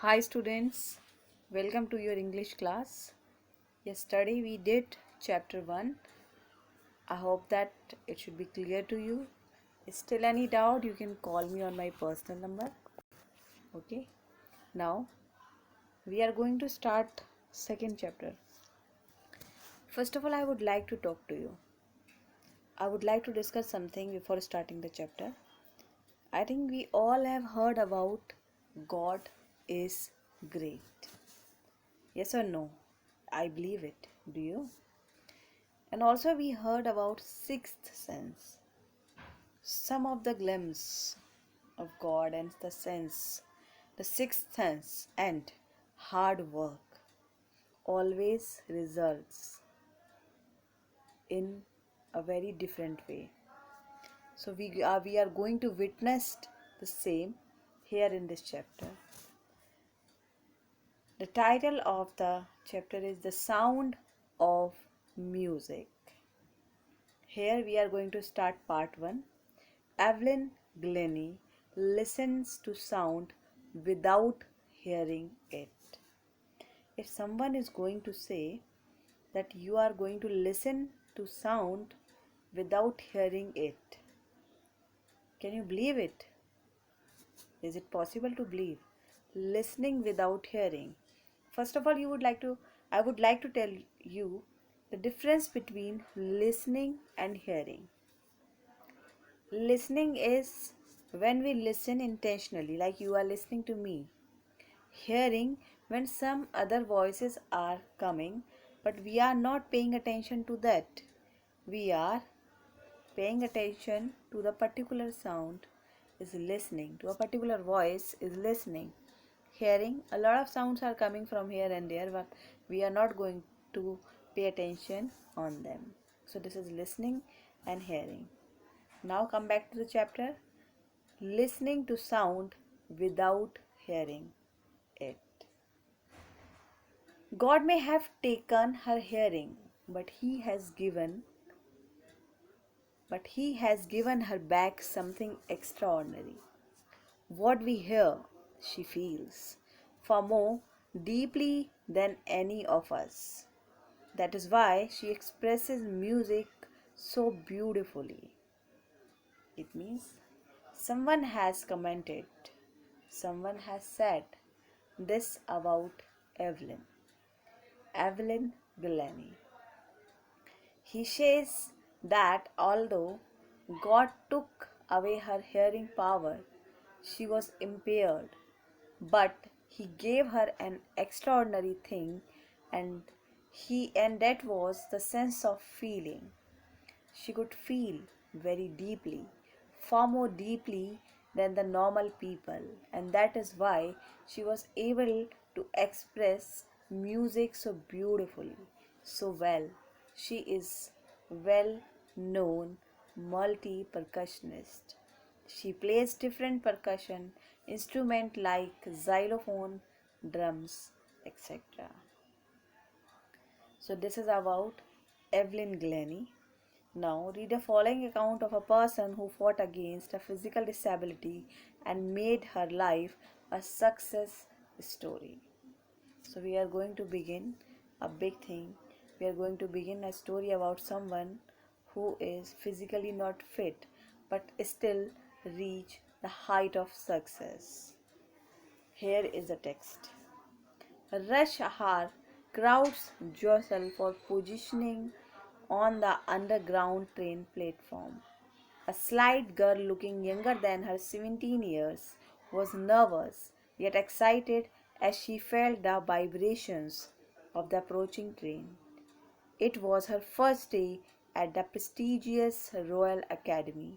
Hi students, welcome to your English class. Yesterday we did chapter 1. I hope that it should be clear to you. Still any doubt, you can call me on my personal number. Okay. Now we are going to start second chapter. First of all, I would like to talk to you. I would like to discuss something before starting the chapter. I think we all have heard about God is great. Yes or no? I believe it. Do you? And also we heard about sixth sense. Some of the glimpse of God and the sixth sense and hard work always results in a very different way. So we are going to witness the same here in this chapter. The title of the chapter is The Sound of Music. Here we are going to start part 1. Evelyn Glennie listens to sound without hearing it. If someone is going to say that you are going to listen to sound without hearing it, can you believe it? Is it possible to believe? Listening without hearing. First of all, I would like to tell you the difference between listening and hearing. Listening is when we listen intentionally, like you are listening to me. Hearing when some other voices are coming, but we are not paying attention to that. We are paying attention to the particular sound is listening, to a particular voice is listening. Hearing, a lot of sounds are coming from here and there, but we are not going to pay attention on them. So this is listening and hearing. Now come back to the chapter. Listening to sound without hearing it. God may have taken her hearing, but he has given her back something extraordinary. What we hear, she feels far more deeply than any of us. That is why she expresses music so beautifully. It means someone has commented, someone has said this about Evelyn. Evelyn Glennie. He says that although God took away her hearing power, she was impaired, but He gave her an extraordinary thing, and that was the sense of feeling. She could feel very deeply, far more deeply than the normal people, and that is why she was able to express music so beautifully, so well. She is well known multi percussionist. She plays different percussion instruments like xylophone, drums, etc. So this is about Evelyn Glennie. Now read the following account of a person who fought against a physical disability and made her life a success story. So we are going to begin a big thing. We are going to begin a story about someone who is physically not fit but still reach the height of success. Here is the text. Rush hour crowds jostle for positioning on the underground train platform. A slight girl looking younger than her 17 years was nervous yet excited as she felt the vibrations of the approaching train. It was her first day at the prestigious Royal Academy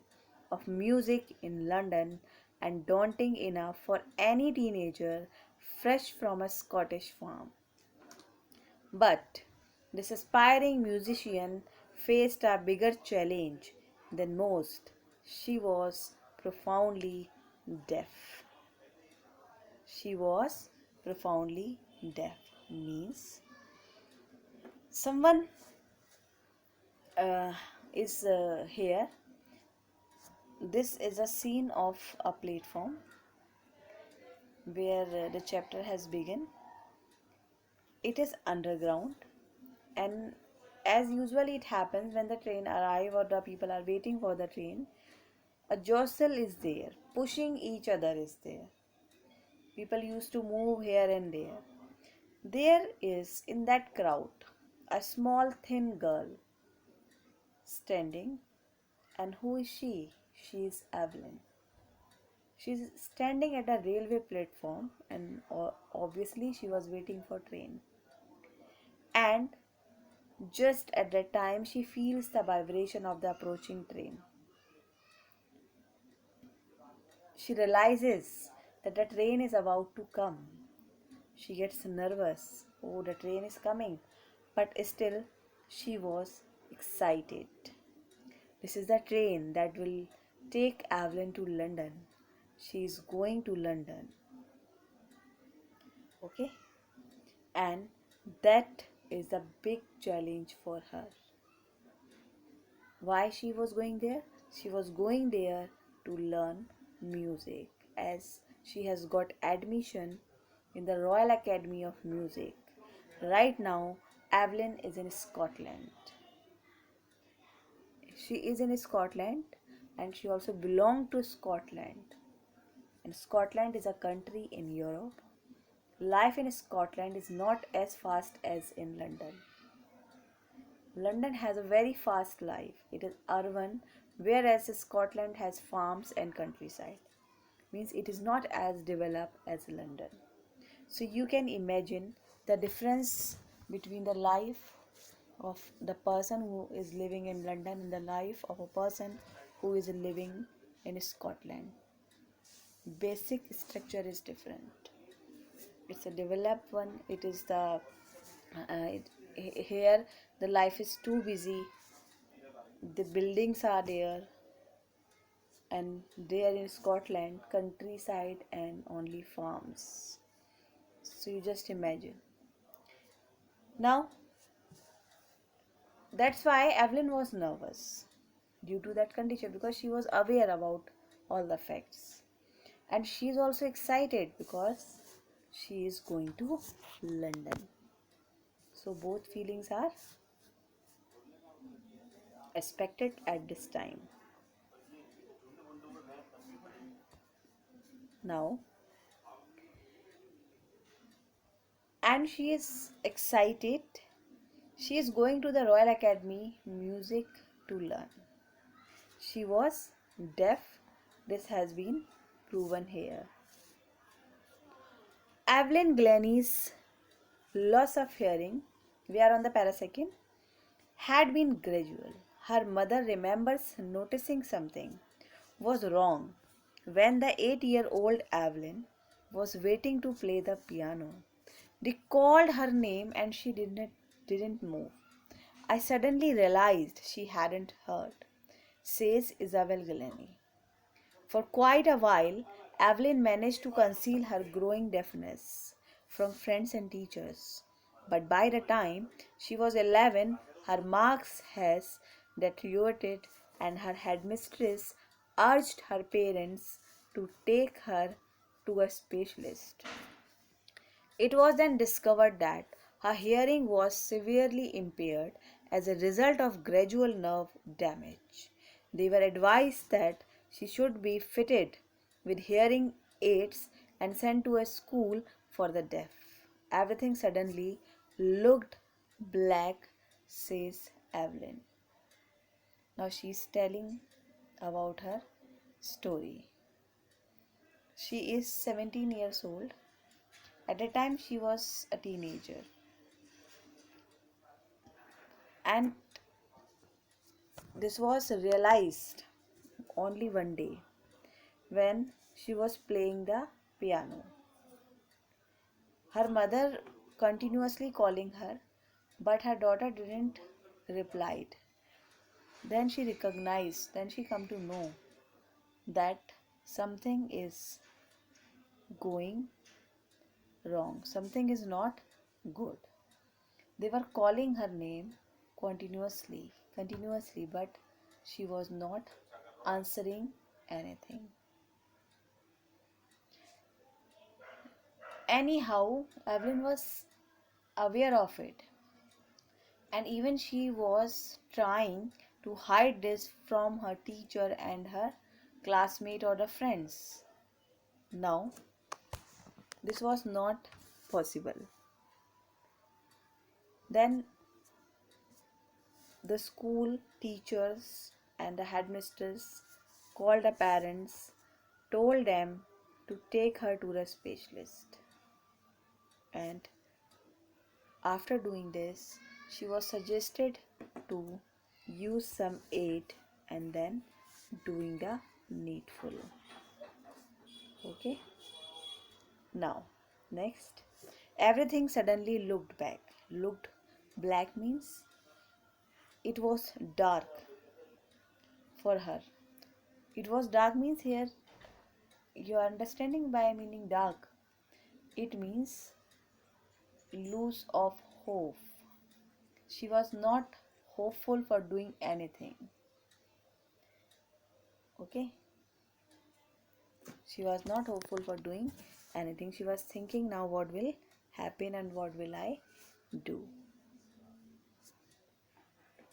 of Music in London and daunting enough for any teenager fresh from a Scottish farm. But this aspiring musician faced a bigger challenge than most. She was profoundly deaf. She was profoundly deaf means someone is here. This is a scene of a platform where the chapter has begun. It is underground, and as usually it happens when the train arrive or the people are waiting for the train, a jostle is there, pushing each other is there. People used to move here and there. There is in that crowd a small thin girl standing, and who is she? She is Evelyn. She is standing at a railway platform, and obviously she was waiting for train. And just at that time she feels the vibration of the approaching train. She realizes that the train is about to come. She gets nervous. Oh, the train is coming. But still, she was excited. This is the train that will take Evelyn to London. She is going to London. Okay? And that is a big challenge for her. Why she was going there? She was going there to learn music, as she has got admission in the Royal Academy of Music. Right now, Evelyn is in Scotland. She is in Scotland, and she also belongs to Scotland. And Scotland is a country in Europe. Life in Scotland is not as fast as in London. London has a very fast life. It is urban, whereas Scotland has farms and countryside. Means it is not as developed as London. So you can imagine the difference between the life of the person who is living in London and the life of a person who is living in Scotland. Basic structure is different. It's a developed one. It is here the life is too busy. The buildings are there, and there in Scotland, countryside and only farms. So you just imagine. Now, that's why Evelyn was nervous due to that condition, because she was aware about all the facts. And she is also excited because she is going to London. So both feelings are expected at this time. Now, and she is excited. She is going to the Royal Academy Music to learn. She was deaf. This has been proven here. Evelyn Glennie's loss of hearing, we are on the parasecond, had been gradual. Her mother remembers noticing something was wrong when the 8-year-old Evelyn was waiting to play the piano. They called her name and she didn't move. I suddenly realized she hadn't heard, says Isabel Glennie. For quite a while, Evelyn managed to conceal her growing deafness from friends and teachers. But by the time she was 11, her marks had deteriorated, and her headmistress urged her parents to take her to a specialist. It was then discovered that her hearing was severely impaired as a result of gradual nerve damage. They were advised that she should be fitted with hearing aids and sent to a school for the deaf. Everything suddenly looked black, says Evelyn. Now she is telling about her story. She is 17 years old. At the time she was a teenager. And this was realized only one day when she was playing the piano. Her mother continuously calling her, but her daughter didn't reply. Then she recognized, then she come to know that something is going wrong, something is not good. They were calling her name continuously, but she was not answering anything. Anyhow, Evelyn was aware of it, and even she was trying to hide this from her teacher and her classmate or the friends. Now, this was not possible. Then the school teachers and the headmisters called the parents, told them to take her to the specialist. And after doing this, she was suggested to use some aid and then doing the needful. Okay, now next, everything suddenly looked black means it was dark for her. It was dark means here you are understanding by meaning dark. It means lose of hope. She was not hopeful for doing anything. Okay, she was not hopeful for doing anything. She was thinking, now what will happen and what will I do.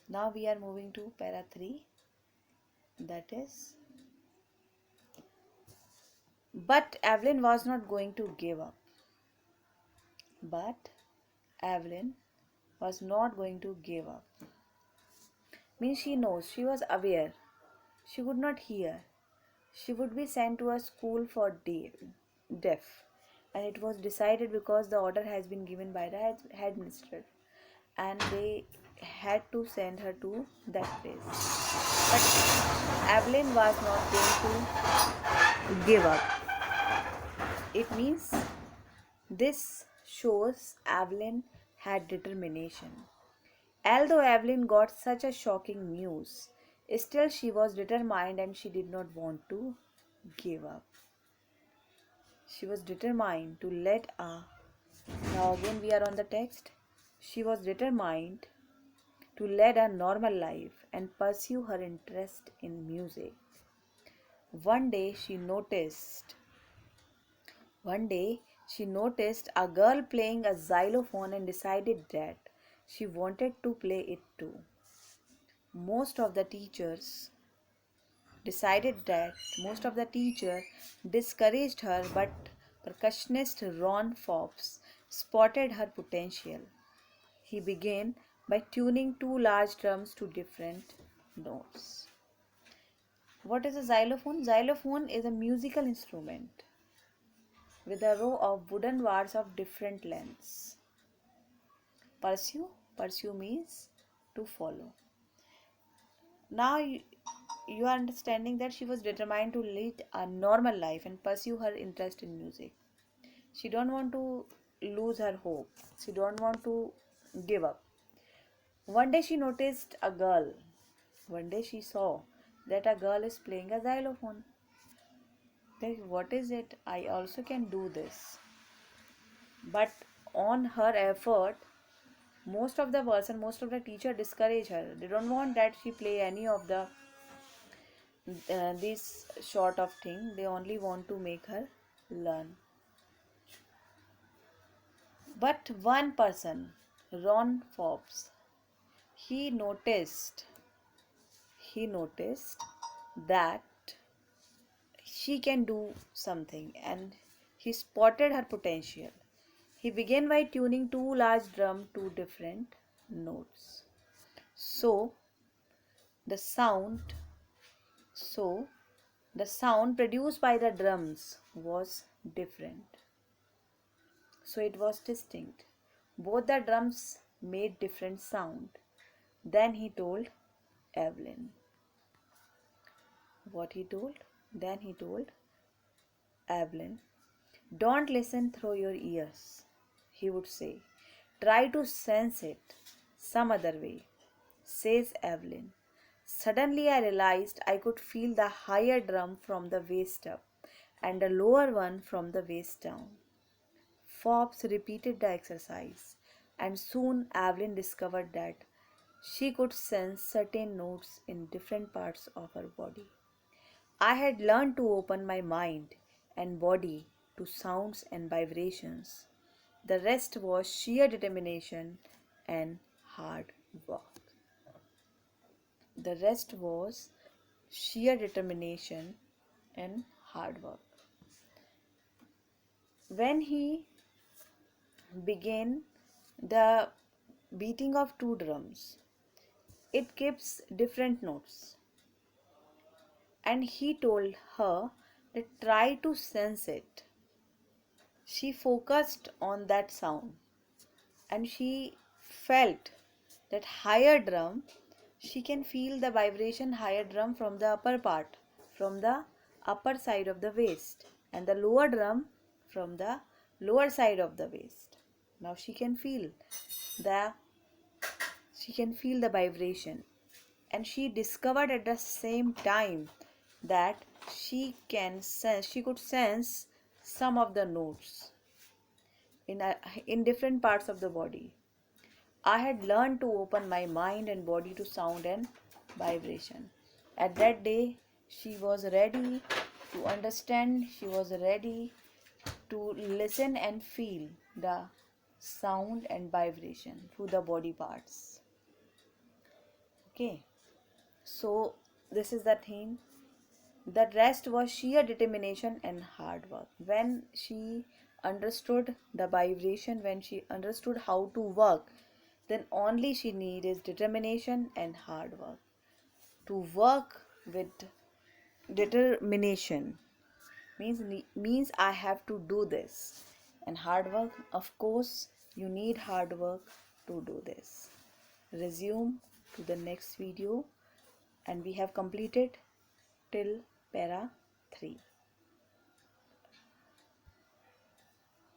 Now we are moving to para 3, that is, but Evelyn was not going to give up. But Evelyn was not going to give up. Means she knows, she was aware, she would not hear. She would be sent to a school for deaf, and it was decided because the order has been given by the headmaster, and they had to send her to that place. But Evelyn was not going to give up. It means this shows Evelyn had determination. Although Evelyn got such a shocking news, still she was determined and she did not want to give up. She was determined to let a. Now again we are on the text. She was determined to lead a normal life and pursue her interest in music. One day she noticed One day she noticed a girl playing a xylophone and decided that she wanted to play it too. Most of the teachers most of the teacher discouraged her, but percussionist Ron Forbes spotted her potential. He began by tuning two large drums to different notes. What is a xylophone? Xylophone is a musical instrument with a row of wooden bars of different lengths. Pursue means to follow. Now you are understanding that she was determined to lead a normal life and pursue her interest in music. She don't want to lose her hope. She don't want to give up. One day she noticed a girl. One day she saw that a girl is playing a xylophone. Like, what is it? I also can do this. But on her effort, most of the teacher discourage her. They don't want that she play any of the this sort of thing. They only want to make her learn. But one person, Ron Forbes, he noticed he noticed that she can do something, and he spotted her potential. He began by tuning two large drums to different notes. So the sound so the sound produced by the drums was different. So it was distinct. Both the drums made different sound. Then he told Evelyn. What he told? Then he told Evelyn, don't listen through your ears, he would say. Try to sense it some other way, says Evelyn. Suddenly I realized I could feel the higher drum from the waist up and the lower one from the waist down. Forbes repeated the exercise, and soon Evelyn discovered that she could sense certain notes in different parts of her body. I had learned to open my mind and body to sounds and vibrations. The rest was sheer determination and hard work. The rest was sheer determination and hard work. When he began the beating of two drums, it gives different notes. And he told her that try to sense it. She focused on that sound and she felt that higher drum. She can feel the vibration higher drum from the upper part, from the upper side of the waist, and the lower drum from the lower side of the waist. Now the she can feel the vibration, and she discovered at the same time that she could sense some of the notes in different parts of the body. I had learned to open my mind and body to sound and vibration. At that day, she was ready to understand, she was ready to listen and feel the sound and vibration through the body parts. Okay, so this is the theme. The rest was sheer determination and hard work. When she understood the vibration, when she understood how to work, then only she need is determination and hard work. To work with determination means I have to do this. And hard work, of course, you need hard work to do this. Resume to the next video, and we have completed till para 3.